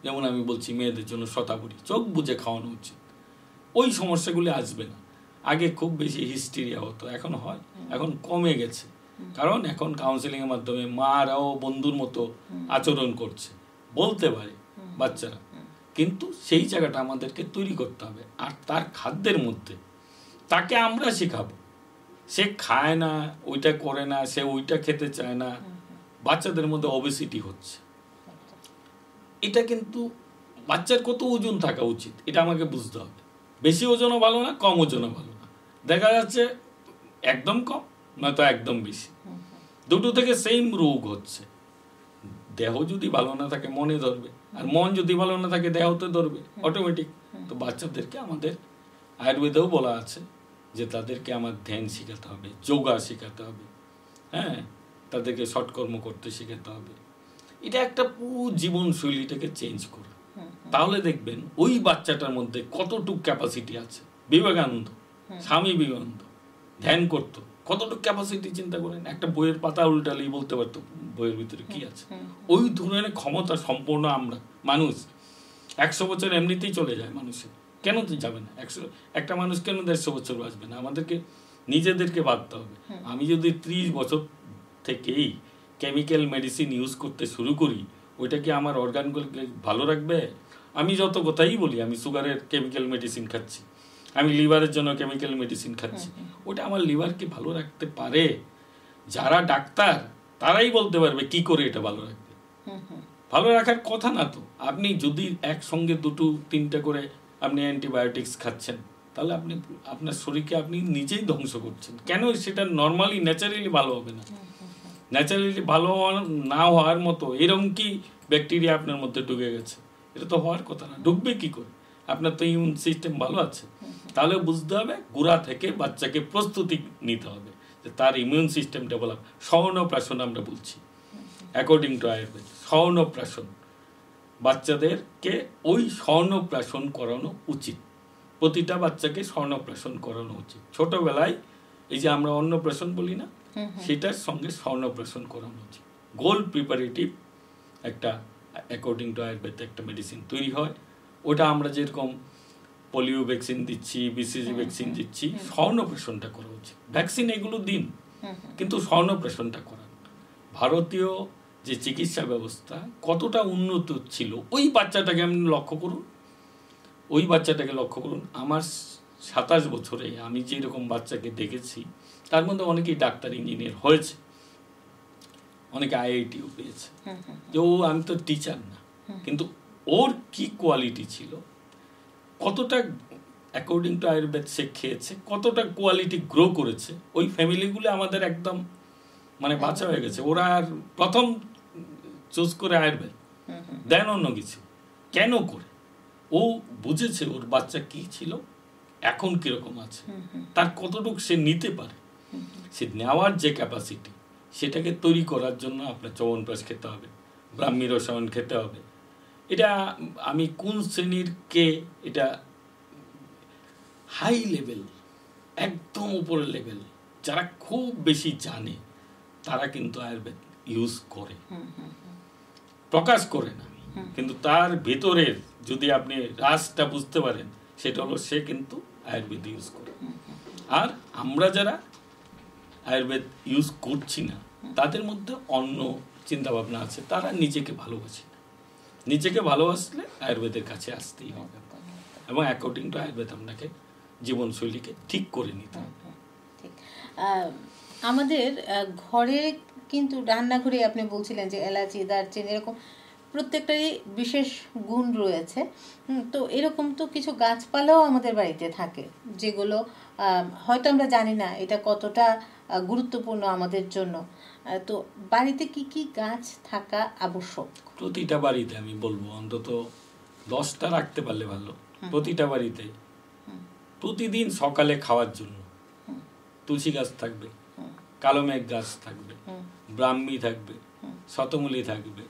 যেমন আমি বলছি মেয়েদের জন্য শতাবরী, চোখ বুঝে খাওয়ানো উচিত। ওই সমস্যাগুলি আসবে না। আগে খুব বেশি হিস্টেরিয়া হতো, এখন হয়, এখন কমে গেছে, কারণ এখন কাউন্সেলিং এর মাধ্যমে মারাও বন্ধুর মতো আচরণ করছে, বলতে পারে বাচ্চারা। কিন্তু সেই জায়গাটা আমাদেরকে তৈরি করতে হবে। আর তার খাদ্যের মধ্যে তাকে আমরা শেখাবো। সে খায় না, ওইটা করে না, সে ওইটা খেতে চায় না, বাচ্চাদের মধ্যে ওবেসিটি হচ্ছে। এটা কিন্তু বাচ্চার কত ওজন থাকা উচিত এটা আমাকে বুঝতে হবে। বেশি ওজনও ভালো না, কম ওজনও ভালো না। দেখা যাচ্ছে একদম কম নয়তো একদম বেশি, দুটো থেকে সেম রোগ হচ্ছে। দেহ যদি ভালো না থাকে মনে ধরবে, আর মন যদি ভালো না থাকে দেহতে ধরবে অটোমেটিক। তো বাচ্চাদেরকে আমাদের আয়ুর্বেদেও বলা আছে যে তাদেরকে আমার ধ্যান শেখাতে হবে, যোগা শেখাতে হবে, হ্যাঁ, তাদেরকে সৎকর্ম করতে শেখাতে হবে। এটা একটা পুরো জীবনশৈলীটাকে চেঞ্জ করে, তাহলে দেখবেন ওই বাচ্চাটার মধ্যে কতটুকু ক্যাপাসিটি আছে। বিবেকানন্দ, স্বামী বিবেকানন্দ ধ্যান করতো, কতটুকু ক্যাপাসিটি চিন্তা করেন। একটা বইয়ের পাতা উল্টালেই বলতে পারতো বইয়ের ভিতরে কি আছে। ওই ধরনের ক্ষমতা সম্পূর্ণ আমরা মানুষ। 100 বছর এমনিতেই চলে যায় মানুষের, কেন তো যাবে না? একটা মানুষ কেন 150 বছর বাঁচবে না? আমাদেরকে নিজেদেরকে ভাবতে হবে। আমি যদি 30 বছর থেকেই কেমিক্যাল মেডিসিন ইউজ করতে শুরু করি, ওইটা কি আমার অর্গানগুলোকে ভালো রাখবে? আমি যত কথাই বলি আমি সুগারের কেমিক্যাল মেডিসিন খাচ্ছি, আমি লিভারের জন্য কেমিক্যাল মেডিসিন খাচ্ছি, ওটা আমার লিভারকে ভালো রাখতে পারে? যারা ডাক্তার তারাই বলতে পারবে কি করে এটা ভালো রাখবে। ভালো রাখার কথা না তো। আপনি যদি একসঙ্গে 2-3টা করে আপনি অ্যান্টিবায়োটিক্স খাচ্ছেন, তাহলে আপনি আপনার শরীরকে আপনি নিজেই ধ্বংস করছেন। কেন সেটা নর্মালি ন্যাচারালি ভালো হবে না? ন্যাচারালি ভালো না হওয়ার মতো এরকম কি ব্যাকটেরিয়া আপনার মধ্যে ঢুকে গেছে? এটা তো হওয়ার কথা না। ঢুকবে কি করে? আপনার তো ইমিউন সিস্টেম ভালো আছে। তাহলে বুঝতে হবে গোড়া থেকে বাচ্চাকে প্রস্তুতি নিতে হবে যে তার ইমিউন সিস্টেম ডেভেলপ। স্বর্ণপ্রাশন আমরা বলছি অ্যাকর্ডিং টু আয়ুর্বেদ। স্বর্ণপ্রাশন, বাচ্চাদেরকে ওই স্বর্ণপ্রাশন করানো উচিত। প্রতিটা বাচ্চাকে স্বর্ণপ্রাশন করানো উচিত। ছোটবেলায় এই যে আমরা অন্নপ্রাশন বলি না, সেটার সঙ্গে স্বর্ণপ্রাশন করানো উচিত। গোল্ড প্রিপারেটিভ একটা অ্যাকর্ডিং টু আয়ুর্বেদ একটা মেডিসিন তৈরি হয়। ওটা আমরা যেরকম পোলিও ভ্যাকসিন দিচ্ছি, বিসিজি ভ্যাকসিন দিচ্ছি, স্বর্ণপ্রাশনটা করা উচিত। ভ্যাকসিন এগুলো দিন, কিন্তু স্বর্ণপ্রাশনটা করান। ভারতীয় যে চিকিৎসা ব্যবস্থা কতটা উন্নত ছিল, ওই বাচ্চাটাকে আপনি লক্ষ্য করুন, ওই বাচ্চাটাকে লক্ষ্য করুন। আমার 27 বছরে আমি যেরকম বাচ্চাকে দেখেছি, তার মধ্যে অনেকেই ডাক্তার ইঞ্জিনিয়ার হয়েছে, অনেকে আইআইটিও পেয়েছে। যে ও, আমি তো টিচার না, কিন্তু ওর কি কোয়ালিটি ছিল, কতটা অ্যাকর্ডিং টু আয়ুর্বেদ সে খেয়েছে, কতটা কোয়ালিটি গ্রো করেছে, ওই ফ্যামিলিগুলো আমাদের একদম মানে বাঁচা হয়ে গেছে। ওরা আর প্রথম চুজ করে আয়ুর্বেদ, দেন অন্য কিছু। কেন করে? ও বুঝেছে ওর বাচ্চা কি ছিল, এখন কিরকম আছে, তার কতটুকু সে নিতে পারে। সে নেওয়ার যে ক্যাপাসিটি, সেটাকে তৈরি করার জন্য আপনার চ্যবনপ্রাশ খেতে হবে, ব্রাহ্মী রসায়ন খেতে হবে। এটা আমি কোন শ্রেণীর কে, এটা হাই লেভেল, একদম উপরের লেভেল, যারা খুব বেশি জানে তারা কিন্তু আয়ুর্বেদ ইউজ করে, প্রকাশ করে না, কিন্তু তার ভেতরের যদি আপনি রাসটা বুঝতে পারেন, সেটা হলো সে কিন্তু আয়ুর্বেদ ইউজ করে। আর আমরা যারা আয়ুর্বেদ ইউজ করছি না, তাদের মধ্যে অন্য চিন্তাভাবনা আছে, তারা নিজেকে ভালোবাসে না। নিজেকে ভালোবাসলে আয়ুর্বেদের কাছে আসতেই হবে, এবং অ্যাকর্ডিং টু আয়ুর্বেদ আপনাকে জীবনশৈলীকে ঠিক করে নিতে হবে। আমাদের ঘরে কিন্তু রান্নাঘরে আপনি বলছিলেন যে এলাচি, দারচিনি, এরকম প্রত্যেকটারই বিশেষ গুণ রয়েছে। তো এরকম তো কিছু গাছপালাও আমাদের বাড়িতে থাকে, যেগুলো হয়তো আমরা জানি না এটা কতটা গুরুত্বপূর্ণ আমাদের জন্য। তো বাড়িতে কি কি গাছ থাকা আবশ্যক? প্রতিটা বাড়িতে আমি বলবো অন্তত 10টা রাখতে পারলে ভালো। প্রতিটা বাড়িতে প্রতিদিন সকালে খাওয়ার জন্য তুলসী গাছ থাকবে, কালোমেঘ গাছ থাকবে, ব্রাহ্মী থাকবে, শতমূলী থাকবে,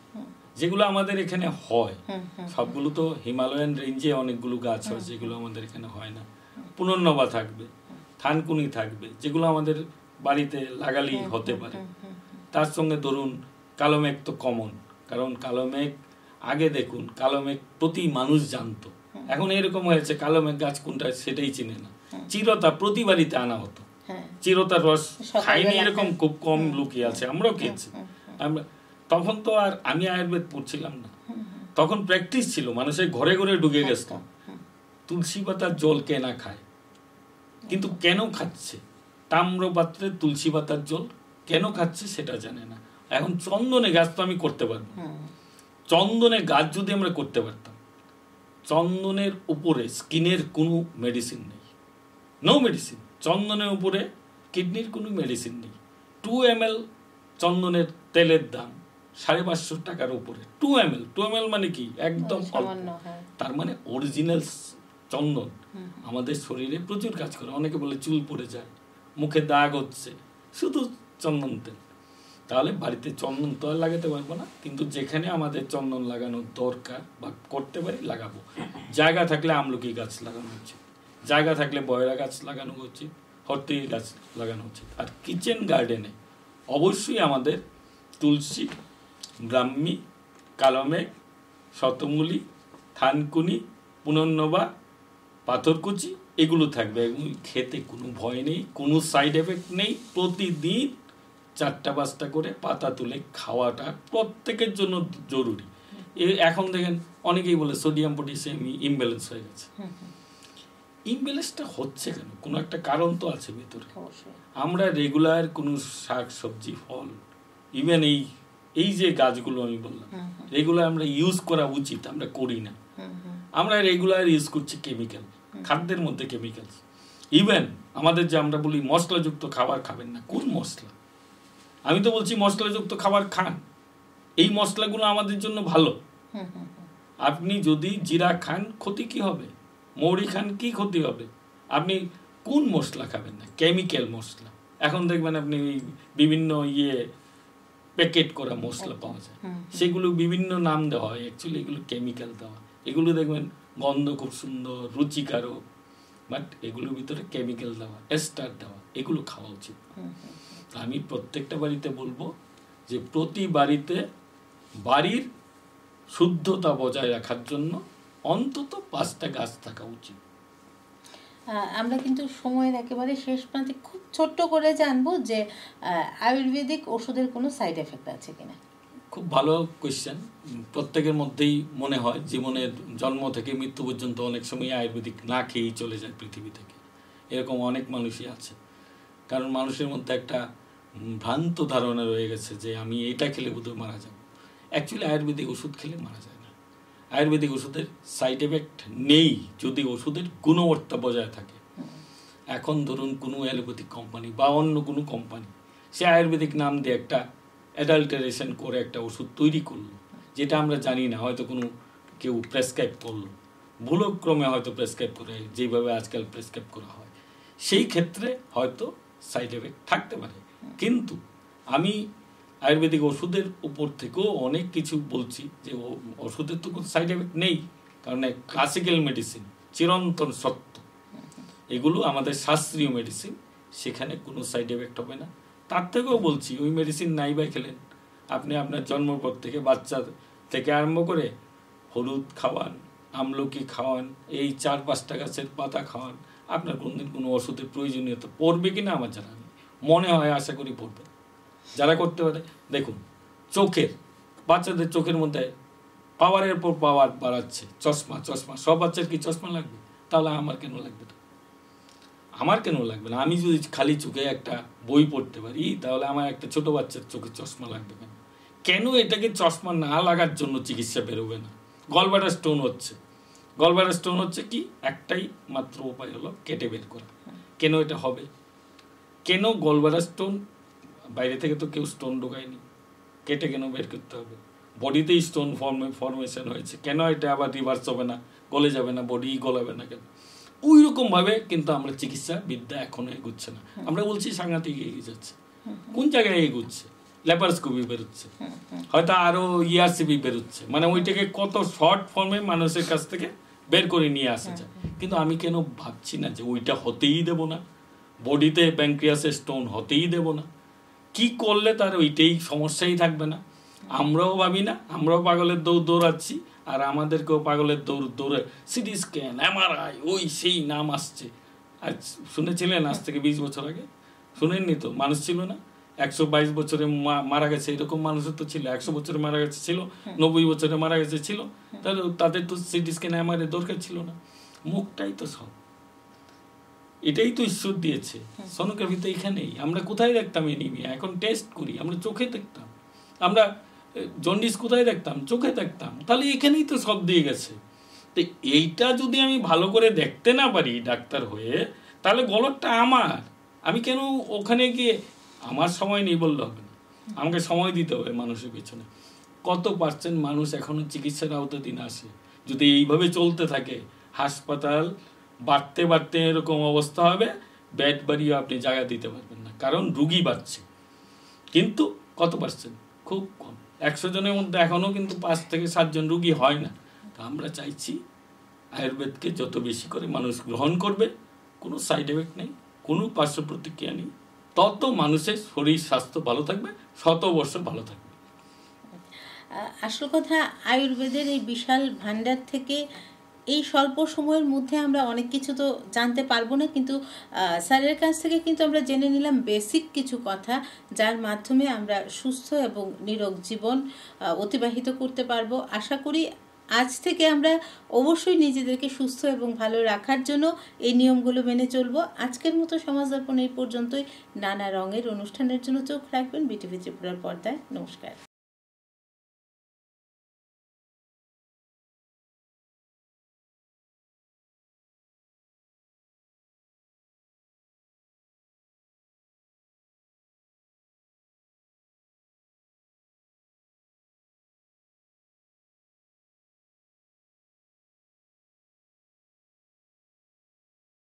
যেগুলো আমাদের এখানে হয়। সবগুলো তো হিমালয়ান রেঞ্জে অনেকগুলো গাছ হয়, যেগুলো আমাদের এখানে হয় না। পুনর্নবা থাকবে, থানকুনি থাকবে, যেগুলো আমাদের বাড়িতে লাগালেই হতে পারে। তার সঙ্গে ধরুন কালোমেঘ তো কমন, কারণ কালোমেঘ আগে দেখুন কালোমেঘ প্রতি মানুষ জানতো, এখন এরকম হয়েছে কালোমেঘ গাছ কোনটা সেটাই চিনে না। চিরতা প্রতি বাড়িতে আনা হতো, চিরতার রস খাইনি এরকম খুব কম লোকই আছে, আমরাও খেয়েছি। আমরা তখন তো আর আমি আয়ুর্বেদ পড়ছিলাম না, তখন প্র্যাকটিস ছিল, মানুষের ঘরে ঘরে ঢুকে গেছে। তুলসী পাতার জল কে না খায়, কিন্তু কেন খাচ্ছে তাম্র পাত্রে তুলসী পাতার জল কেন খাচ্ছে সেটা জানে না। এখন চন্দনে গাছ তো আমি করতে পারবো, চন্দনের গাছ যদি আমরা করতে পারতাম, চন্দনের উপরে স্কিনের কোনো মেডিসিন নেই, নো মেডিসিন। চন্দনের উপরে কিডনির কোনো মেডিসিন নেই। 2 ml চন্দনের তেলের দাম 550 টাকার উপরে। 2 ml মানে কি একদম অল্প। তার মানে অরিজিনাল চন্দন আমাদের শরীরে প্রচুর কাজ করে। অনেকে বলে চুল পড়ে যায়, মুখে দাগ হচ্ছে, শুধু চন্দন তেল। তাহলে বাড়িতে চন্দন তো আর লাগাতে পারবো না, কিন্তু যেখানে আমাদের চন্দন লাগানোর দরকার বা করতে পারি লাগাবো। জায়গা থাকলে আমলকি গাছ লাগানো উচিত, জায়গা থাকলে বয়রা গাছ লাগানো উচিত, হরতকি গাছ লাগানো উচিত। আর কিচেন গার্ডেনে অবশ্যই আমাদের তুলসী, ব্রাহ্মী, কালমেঘ, শতমূলী, থানকুনি, পুনর্নবা, পাথরকুচি এগুলো থাকবে। এগুলো খেতে কোনো ভয় নেই, কোনো সাইড এফেক্ট নেই। প্রতিদিন 4-5টা করে পাতা তুলে খাওয়াটা প্রত্যেকের জন্য জরুরি। এখন দেখেন অনেকেই বলে সোডিয়াম পটাশিয়াম ইমব্যালেন্স হয়ে গেছে। ইমব্যালেন্সটা হচ্ছে কেন? কোনো একটা কারণ তো আছে ভিতরে। আমরা রেগুলার কোনো শাক সবজি ফল ইভেন এই যে গাছগুলো আমি বললাম রেগুলার আমরা ইউজ করা উচিত, আমরা করি না। আমরা রেগুলার ইউজ করছি কেমিক্যাল, খাদ্যের মধ্যে কেমিক্যাল। ইভেন আমাদের যে আমরা বলি মশলাযুক্ত খাবার খাবেন না, কোন মশলা? আমি তো বলছি মশলাযুক্ত খাবার খান, এই মশলাগুলো আমাদের জন্য ভালো। আপনি যদি জিরা খান ক্ষতি কি হবে, মৌরি খান কি ক্ষতি হবে? আপনি কোন মশলা খাবেন না? কেমিক্যাল মশলা। এখন দেখবেন আপনি বিভিন্ন প্যাকেট করা মশলা পাওয়া যায়, সেগুলো বিভিন্ন নাম দেওয়া হয়, অ্যাকচুয়ালি এগুলো কেমিক্যাল দেওয়া। এগুলো দেখবেন গন্ধ খুব সুন্দর, রুচিকারক, বাট এগুলোর ভিতরে কেমিক্যাল দেওয়া, এস্টার দেওয়া। এগুলো খাওয়া উচিত। আমি প্রত্যেকটা বাড়িতে বলবো যে প্রতি বাড়িতে বাড়ির শুদ্ধতা বজায় রাখার জন্য অন্তত 5টা গাছ থাকা উচিত। আমরা কিন্তু সময়ের একেবারে শেষ প্রান্তে খুব ছোট্ট করে জানবো যে আয়ুর্বেদিক ওষুধের কোনো সাইড এফেক্ট আছে কিনা। খুব ভালো কোয়েশ্চেন। প্রত্যেকের মধ্যেই মনে হয় জীবনের জন্ম থেকে মৃত্যু পর্যন্ত অনেক সময় আয়ুর্বেদিক না খেয়েই চলে যায় পৃথিবী থেকে। এরকম অনেক মানুষই আছে। কারণ মানুষের মধ্যে একটা ভ্রান্ত ধারণা রয়ে গেছে যে আমি এটা খেলে বোধহয় মারা যাব। অ্যাকচুয়ালি আয়ুর্বেদিক ওষুধ খেলে মারা যায় না। আয়ুর্বেদিক ওষুধের সাইড এফেক্ট নেই যদি ওষুধের গুণবত্তা বজায় থাকে। এখন ধরুন কোনো অ্যালোপ্যাথিক কোম্পানি বা অন্য কোনো কোম্পানি সে আয়ুর্বেদিক নাম দিয়ে একটা অ্যাডাল্টারেশন করে একটা ওষুধ তৈরি করলো, যেটা আমরা জানি না, হয়তো কোনো কেউ প্রেসক্রাইব করলো, ভুলক্রমে হয়তো প্রেসক্রাইব করে, যেভাবে আজকাল প্রেসক্রাইব করা হয়, সেই ক্ষেত্রে হয়তো সাইড এফেক্ট থাকতে পারে। কিন্তু আমি আয়ুর্বেদিক ওষুধের উপর থেকেও অনেক কিছু বলছি যে ওষুধের তো কোনো সাইড এফেক্ট নেই, কারণ ক্লাসিক্যাল মেডিসিন চিরন্তন সত্য, এগুলো আমাদের শাস্ত্রীয় মেডিসিন, সেখানে কোনো সাইড এফেক্ট হবে না। তার থেকেও বলছি ওই মেডিসিন নাই বা খেলেন, আপনি আপনার জন্মের পর থেকে বাচ্চা থেকে আরম্ভ করে হলুদ খাওয়ান, আমলকি খাওয়ান, এই 4-5টা গাছের পাতা খাওয়ান, আপনার কোনদিন কোনো ওষুধের প্রয়োজনীয়তা পড়বে কিনা আমার জানা নেই, মনে হয় আশা করি পড়বে। যারা করতে পারে দেখুন, চোখের বাচ্চাদের চোখের মধ্যে পাওয়ারের পর পাওয়ার বাড়াচ্ছে, চশমা সব বাচ্চার কি চশমা লাগবে? তাহলে আমার কেন লাগবে না? আমার কেন লাগবে না? আমি যদি খালি চোখে একটা বই পড়তে পারি তাহলে আমার একটা ছোট বাচ্চার চোখে চশমা লাগবে কেন? কেন এটাকে চশমা না লাগার জন্য চিকিৎসা বেরোবে না? গলব্লাডার স্টোন হচ্ছে, গলব্লাডার স্টোন হচ্ছে কি একটাই মাত্র উপায় হলো কেটে বের করা। কেন এটা হবে? কেন গলব্লাডার স্টোন? বাইরে থেকে তো কেউ স্টোন ঢোকায়নি, কেটে কেন বের করতে হবে? বডিতেই স্টোন ফর্মেশন হয়েছে, কেন এটা আবার রিভার্স হবে না, গলে যাবে না, বডি গলাবে না কেন? ওই রকম ভাবে কিন্তু আমরা চিকিৎসা বিদ্যা এখনো এগুচ্ছে না। আমরা বলছি সাংঘাতিক এগিয়ে যাচ্ছে, কোন জায়গায় এগুচ্ছে? ল্যাপারোস্কোপি বেরোচ্ছে, হয়তো আরো ERCP বেরোচ্ছে, মানে ওইটাকে কত শর্ট ফর্মে মানুষের কাছ থেকে বের করে নিয়ে আসা যায়। কিন্তু আমি কেন ভাবছি না যে ওইটা হতেই দেব না, বডিতে প্যানক্রিয়াসের স্টোন হতেই দেব না? কি করলে তার ওইটাই সমস্যাই থাকবে না? আমরাও ভাবি না, আমরাও পাগলের দৌড়াচ্ছি, আর আমাদেরকেও পাগলের দৌড়ে সিটি স্ক্যান, MRI, ওই সেই নাম আসছে। আর শুনেছিলেন আজ থেকে 20 বছর আগে? শুনেননি তো? মানুষ ছিল না 122 বছরে মারা গেছে, এরকম মানুষের তো ছিল। 100 বছরে মারা গেছে ছিল, 90 বছরে মারা গেছে ছিল, তাহলে তাদের তো সিটি স্ক্যান MRI দরকার ছিল না। মুখটাই তো সব, এটাই তো ঈশ্বর দিয়েছে। সোনোগ্রাফি তো এখানেই। আমরা কোথায় দেখতাম এনিমিয়া? এখন টেস্ট করি, আমরা চোখে দেখতাম। আমরা জন্ডিস কোথায় দেখতাম? চোখে দেখতাম। তাহলে এখানেই তো সব দিয়ে গেছে। তো এইটা যদি আমি ভালো করে দেখতে না পারি ডাক্তার হয়ে, তাহলে গলতটা আমার। আমি কেন ওখানে গিয়ে, আমার সময় নেই বললে হবে না, আমাকে সময় দিতে হবে মানুষের পেছনে। কত পার্সেন্ট মানুষ এখনো চিকিৎসার আওতাধীন আসে? যদি এইভাবে চলতে থাকে, হাসপাতাল বাড়তে বাড়তে এরকম অবস্থা হবে, বেড বাড়িও আপনি জায়গা দিতে পারবেন না, কারণ রুগী বাড়ছে। কিন্তু কত পার্সেন্ট? খুব কম। 100 জনের মধ্যে এখনো কিন্তু 5 থেকে 7 জন রুগী হয় না। তো আমরা চাইছি আয়ুর্বেদকে যত বেশি করে মানুষ গ্রহণ করবে, কোনো সাইড এফেক্ট নেই, কোনো পার্শ্ব প্রতিক্রিয়া নেই, তত মানুষের শরীর স্বাস্থ্য ভালো থাকবে, 100 বছর ভালো থাকবে। আসল কথা, আয়ুর্বেদের এই বিশাল ভান্ডার থেকে এই স্বল্প সময়ের মধ্যে আমরা অনেক কিছু তো জানতে পারবো না, কিন্তু স্যারের কাছ থেকে কিন্তু আমরা জেনে নিলাম বেসিক কিছু কথা, যার মাধ্যমে আমরা সুস্থ এবং নিরোগ জীবন অতিবাহিত করতে পারবো। আশা করি আজ থেকে আমরা অবশ্যই নিজেদেরকে সুস্থ এবং ভালো রাখার জন্য এই নিয়মগুলো মেনে চলবো। আজকের মতো সমাজ দর্পণ এই পর্যন্তই। নানা রঙের অনুষ্ঠানের জন্য চোখ রাখবেন বিটিভি ত্রিপুরার পর্দায়। নমস্কার।